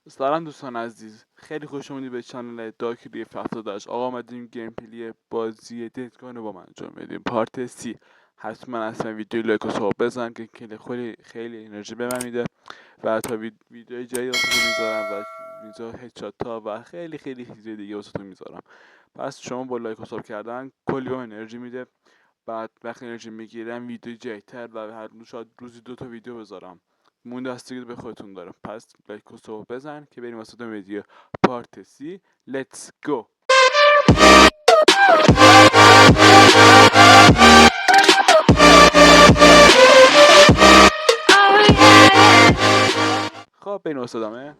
سلام دوستان عزیز، خیلی خوش اومدید به چنل دارک ریف 78. آقا اومدیم گیم پلی بازی ددگان رو با من انجام بدیم پارت سی. حتما اصلا ویدیو لایک و ساب بزن که خیلی انرژی به من میده و تا ویدیو جدید واسهتون میذارم و اینجا هدشات ها و خیلی چیزای دیگه واسهتون میذارم. پس شما با لایک و ساب کردن کلی به انرژی میده. بعد وقتی انرژی میگیرم ویدیو جدیدتر و هر روز شاید روزی 2 تا ویدیو بذارم. مونده دستگی به خودتون دارم. پس لایک و ساب بزن که بریم واسه ویدیو پارت سی. لیتس گو. خب بریم واسه ادامه.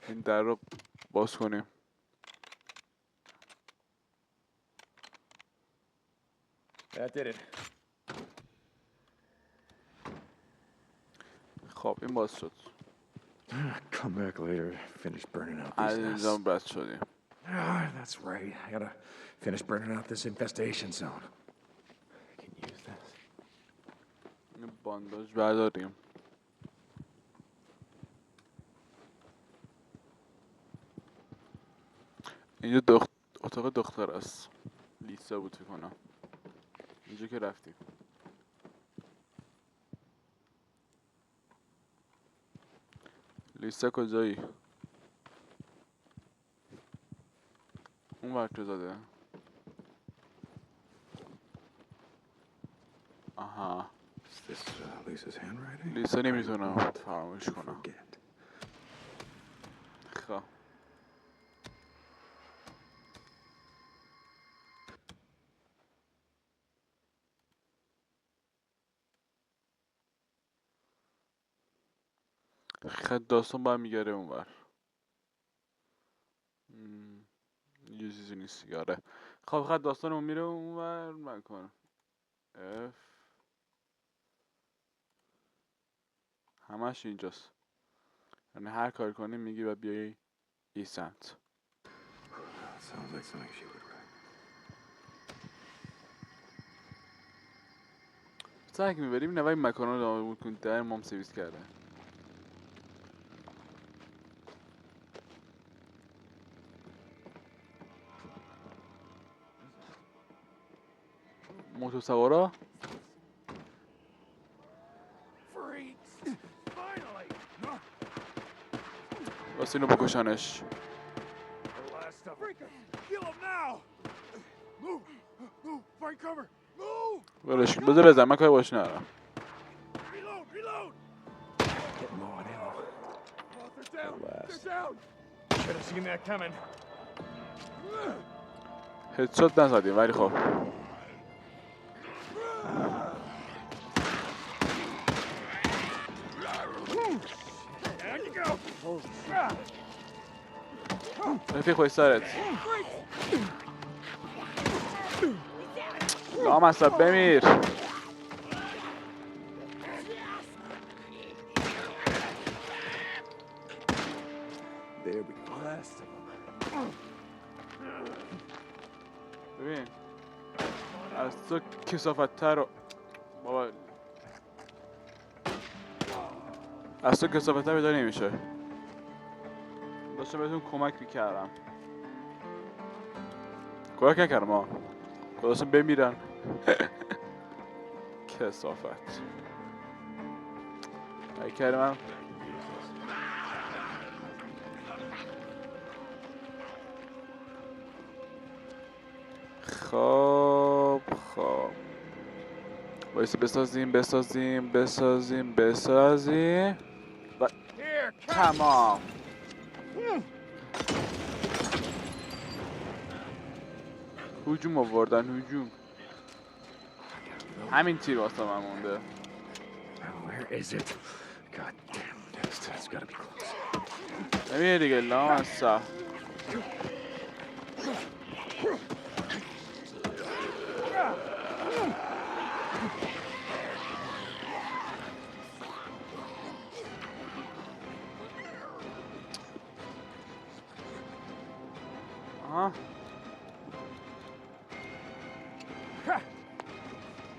این در رو باز کنیم. That did it. خب این باز شد. Come back later. Finish burning out از these اینجا nests. بس شدیم. That's right. I gotta finish burning out this infestation zone. I can use this. این بانداج برداریم. اینجا اتاق دختر است. لیسا بود فکر کنم. اینجا که رفتیم. لیسا کجایی؟ اون ورکو زده. آها. Is this Lisa's handwriting? لیسا I نمیتونم won't فراموش کنم. forget. خب خط داستان برمیگره اونور. یه چیزی نیست دیگه. آره خب خط داستانمون میره اونور. من کنم اف همش اینجاست. یعنی هر کار کنی میگی و بیای این سمت. Sounds like something she would write. سعی میبریم نوای مکانو رو نابود کن. در مام سرویس کرده. موتور سوارا واسه اینو بکشنش. ولش بذار بزن من کاری باش ندارم. Getting low on ammo. Should have seen that coming. هدشات نزدیم ولی خب رفیق خوش سرت. لام اصلا بمیر. There we go. Last of them. ببین از تو کسافت‌تر رو بابا از تو کسافت‌تر پیدا نمیشه. داشتم بهتون کمک میکردم. کمک نکردم ها. داشتم بمیرن. کسافت. ای کردم خب بایسته بسازیم و تمام. هجوم آوردن هجوم. همین تیر واسه من مونده. Where is it? God damn, it's gotta be close. نمیه دیگه لامصب.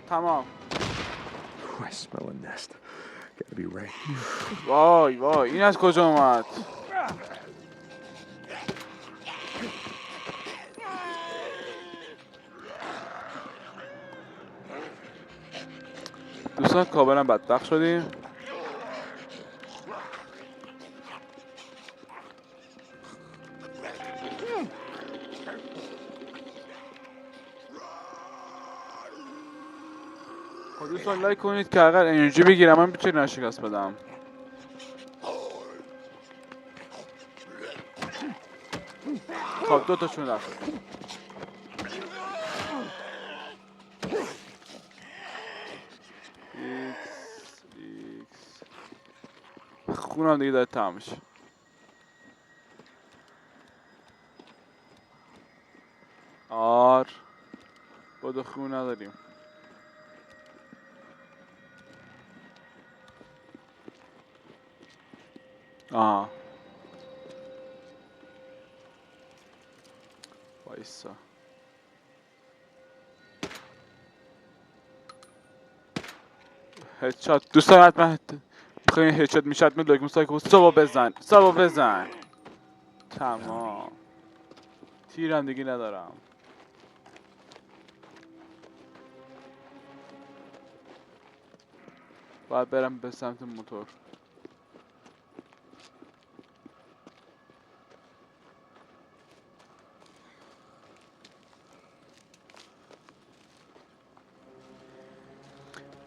تمام. I smell a nest. Gotta be right here. وای وای این از کجا اومد؟ دوستان کاملا بدبخت شدیم. خب دوستان لایک کنید که اگر انرژی بگیرم من بتونی نشکست بدم. خب دو تاشون رفت. خونم دیگه داره تمام میشه. بدو خون نداریم. آها وایسا. هدشات دوستان حتما بخواین هدشات میشه حتما لایک مستاک سابا بزن. تمام. تیرم دیگه ندارم. باید برم به سمت موتور.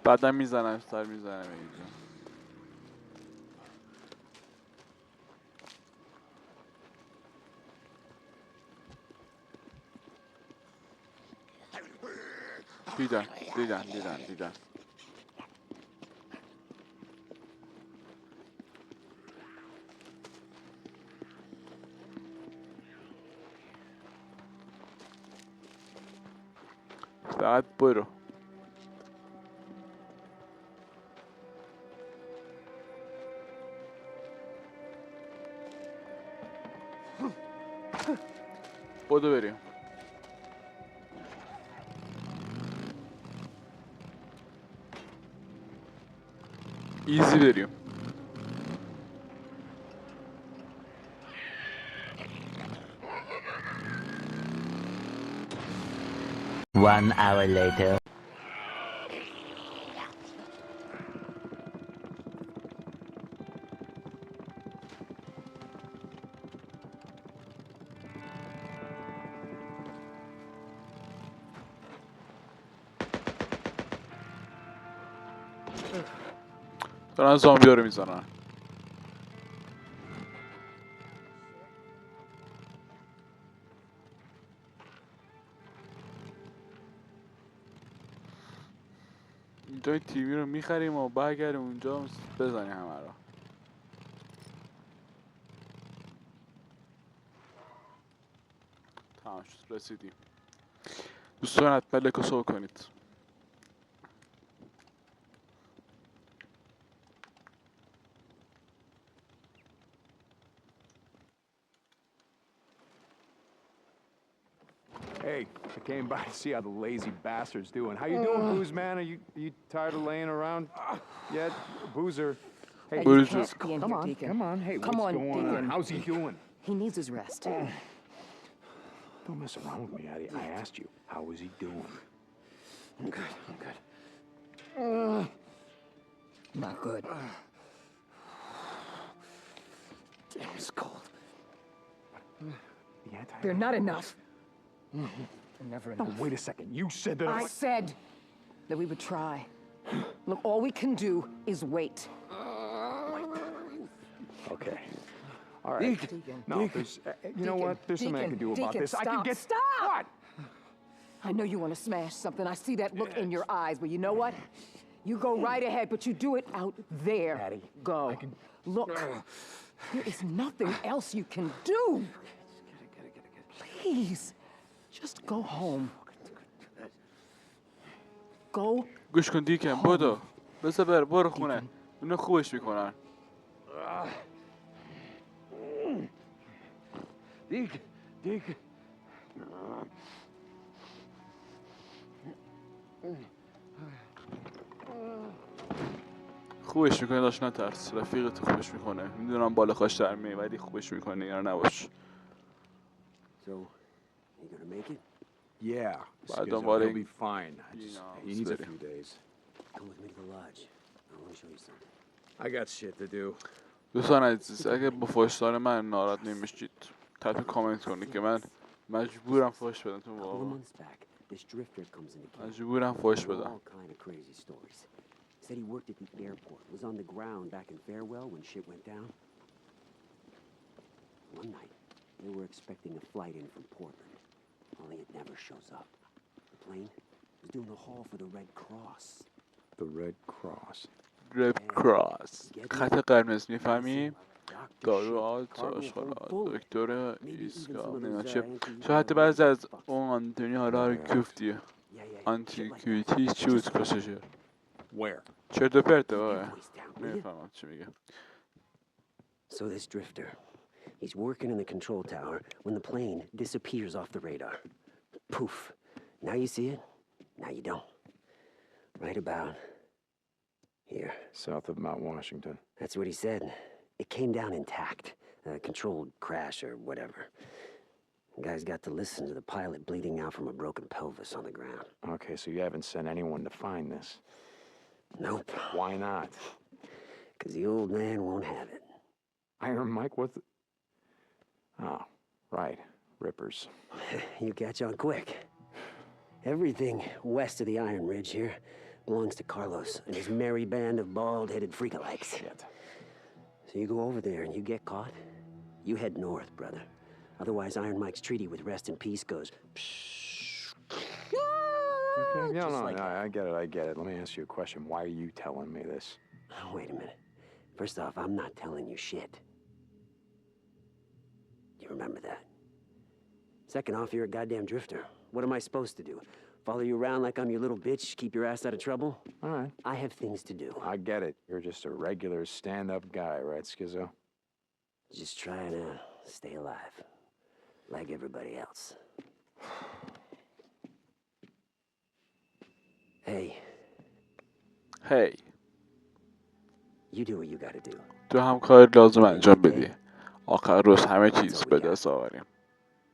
بعدا میزنم اینجا. دیدن. فقط برو. بدو بریم. ایزی بریم. One hour later. دارن زامبیا رو میزنن. اینجا تیوی رو میخریم و برگردیم اونجا بزنیم همه رو. تمام شد رسیدیم. دوستان حتما لایک و ساب کنید. Hey, I came by to see how the lazy bastard's doing. How you doing, Booze Man? Are you tired of laying around yet, Boozer? Hey, Boozer. You can't be in here, Deacon. come on. Hey, Come what's on, going Deacon. on? How's he doing? He needs his rest. Don't mess around with me, Addie. I asked you, how is he doing? I'm good. Not good. Damn, it's cold. The anti- They're not enough. They're never No, enough. wait a second. You said that I said that we would try. Look, all we can do is wait. Okay. All right. Deacon. No, there's... you know what? There's something I can do about this. I can get... Stop! What? I know you want to smash something. I see that look in your eyes, but you know what? You go right ahead, but you do it out there. Daddy, Go. I can... Look, there is nothing else you can do. Please, just go home. Go. گوش کن دیکن بدو. بذار برو خونه. اونو خوبش میکنن. Deacon. خوبش میکنه داشت نترس، رفیقت خوبش میکنه، میدونم بالا خواش در میای ولی خوبش میکنه، نگران نباش. So, you gonna make it? Yeah, بعد Skizzo, دنبال he'll be این fine. He needs a بریم. few days. Come with me to the lodge. I want to show you something. I got shit to do. دوستان عزیز، اگه با فوشدار من ناراحت نمیشید حتما کامنت کنید که من مجبورم فوش بدم تو A couple of واقعا months back, this drifter comes into camp. مجبورم فوش Told بدم. all kind of crazy stories. Said he worked at the airport, was on the ground back in Farewell when shit went down. One night, they were expecting a flight in from Portland. Only it never shows up. The plane was doing a haul for the Red Cross. The Red Cross. رد کراس، خط قرمز، میفهمی؟ دارو آشغالات، دکتر ایسکا، نمیدونم چه، شاید بعضی از اون آنتونی حالا رو کوفتی آنتیکویتی چی بود کششه؟ Where? چرت و پرته بابا، Voice down, will you? نمیفهمم چی میگه. So this drifter, he's working in the control tower when the plane disappears off the radar. Poof. Now you see it, now you don't. Right about here. South of Mount Washington. That's what he said. It came down intact. A controlled crash or whatever. The guy's got to listen to the pilot bleeding out from a broken pelvis on the ground. Okay, so you haven't sent anyone to find this. Nope. Why not? Because the old man won't have it. Iron Mike, what the... Oh, right. Rippers. You catch on quick. Everything west of the Iron Ridge here belongs to Carlos and his merry band of bald-headed freakalikes. Shit. So you go over there and you get caught, you head north, brother. Otherwise, Iron Mike's treaty with Rest in Peace goes... Okay, just no, like that. I get it. Let me ask you a question. Why are you telling me this? Wait a minute. First off, I'm not telling you shit. You remember that? Second off, you're a goddamn drifter. What am I supposed to do? Follow you around like I'm your little bitch, keep your ass out of trouble? All right. I have things to do. I get it. You're just a regular stand-up guy, right, Skizzo? Just trying to stay alive. Like everybody else. Hey, هی you do what you gotta do. تو هم کار لازم انجام بدی، آخر روز همه چیز به دست آوریم.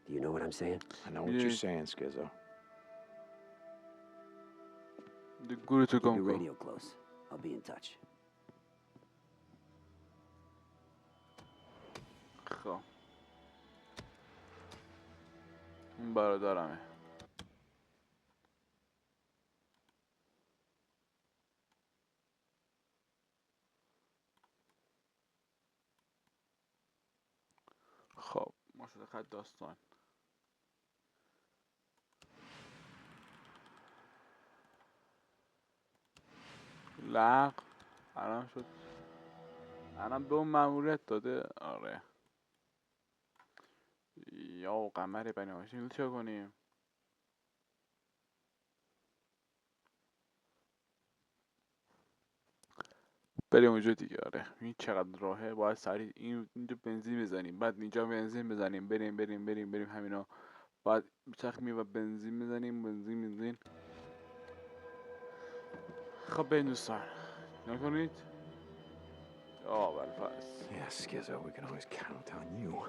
Do you know what I'm saying? I know what you're saying, Skizzo. گوری تو Keep your گم کن. radio close. I'll be in touch. خب این برادرمه. خب مشارکت داستان. لق الان شد، الان به اون مأموریت داده. آره یا قمر بنی هاشم چه کنیم؟ بریم اونجا دیگه. آره این چقدر راهه، باید سریع اینجا بنزین بزنیم، بعد اینجا بنزین بزنیم، بریم همینا، بعد بچرخیم و بنزین بزنیم، بنزین. خب بریم دوستان نکنید. بلفس Yeah, Skizzo, we can always count on you.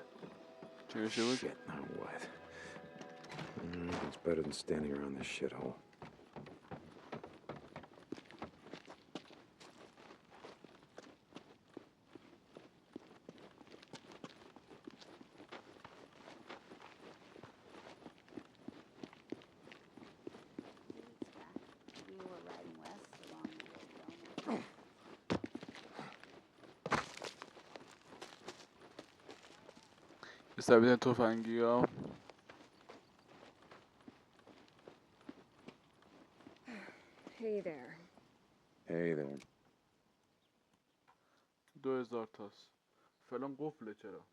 چی میشه بود؟ Shit, now what? It's better than standing around this shithole. We were riding west along the road. بسابید تفنگی ها. Hey there. Hey there. 2000 تاست. فعلا قفله. چرا؟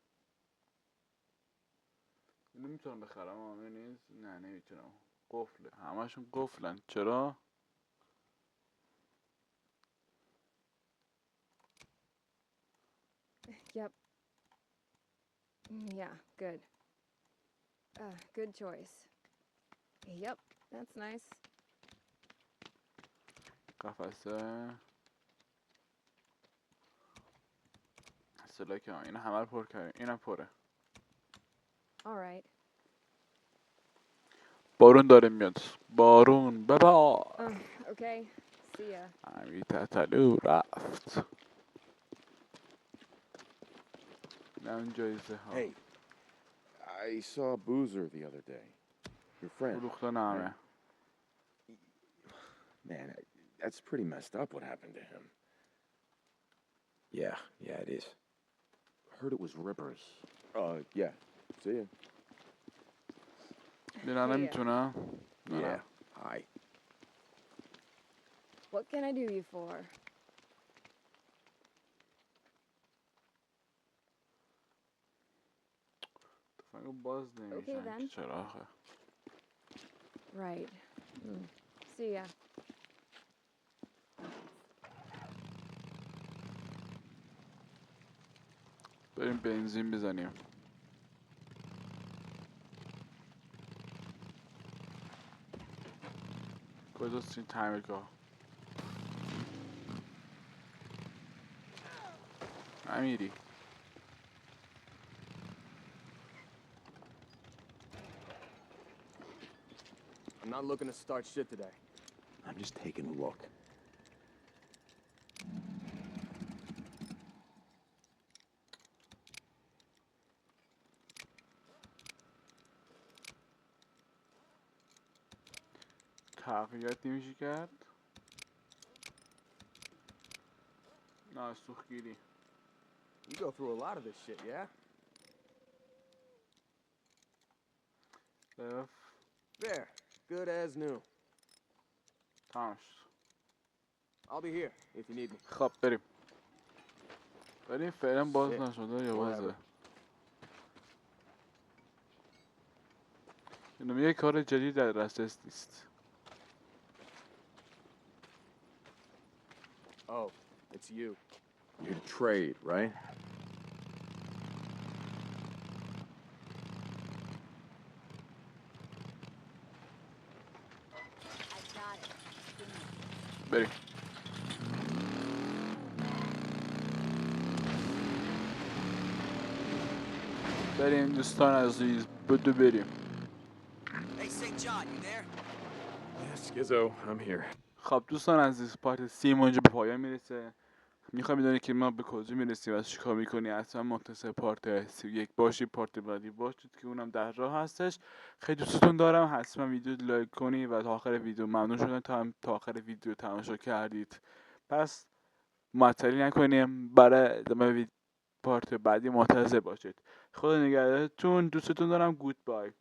اینو میتونم بخرم اما نیست. نه نمیتونم. قفله. همشون قفلن. چرا؟ Yep. Yeah, good. Good choice. Yep, that's nice. قفسه. بسه لکه ها. این همه رو پر کردیم. اینم پره. All right. بارون داره میاد. بارون بابا. Okay. See ya. امی تتلو رفت. نه اون جایزه ها. Hey, I saw Boozer the other day. Your friend. فروخته نامه. Man, that's pretty messed up what happened to him. Yeah, it is. Heard it was Rippers. Yeah. See ya. بینا نمیتونم. Yeah. Hi. What can I do you for? تفنگو باز نمیشن then. که چرا آخه. Right. See ya. بریم بنزین بزنیم. کجاست این تعمیرگاه؟ امیری. I'm not looking to start shit today. I'm just taking a look. تغییرات نمیشه کرد. نه سوختگیری. You go through a lot of this shit, yeah? There. Good as new. تمام شد. I'll be here if you need me. خب بریم. فعلا باز نشده یا بازه؟ اینم یه کار جدید در دسترس نیست. Oh, it's you. You're to trade, right? I got it. بریم. بریم دوستان عزیز بدو بریم. Hey, St. John, you there? Yeah, Skizzo, I'm here. خب دوستان عزیز پارت 30 اینجا به پایان میرسه. میخوام بدونی که ما به کجا میرسیم و چیکار میکنی. اصلا منتظر پارت 31 باشی، پارت بعدی باشید که اونم در راه هستش. خیلی دوستتون دارم. حتما ویدیو لایک کنی و تا آخر ویدیو ممنون شدم تا آخر ویدیو تماشا کردید. پس معطلی نکنیم. برای ادامه پارت بعدی منتظر باشید. خدا نگهدارتون. دوستتون دارم. گود بای.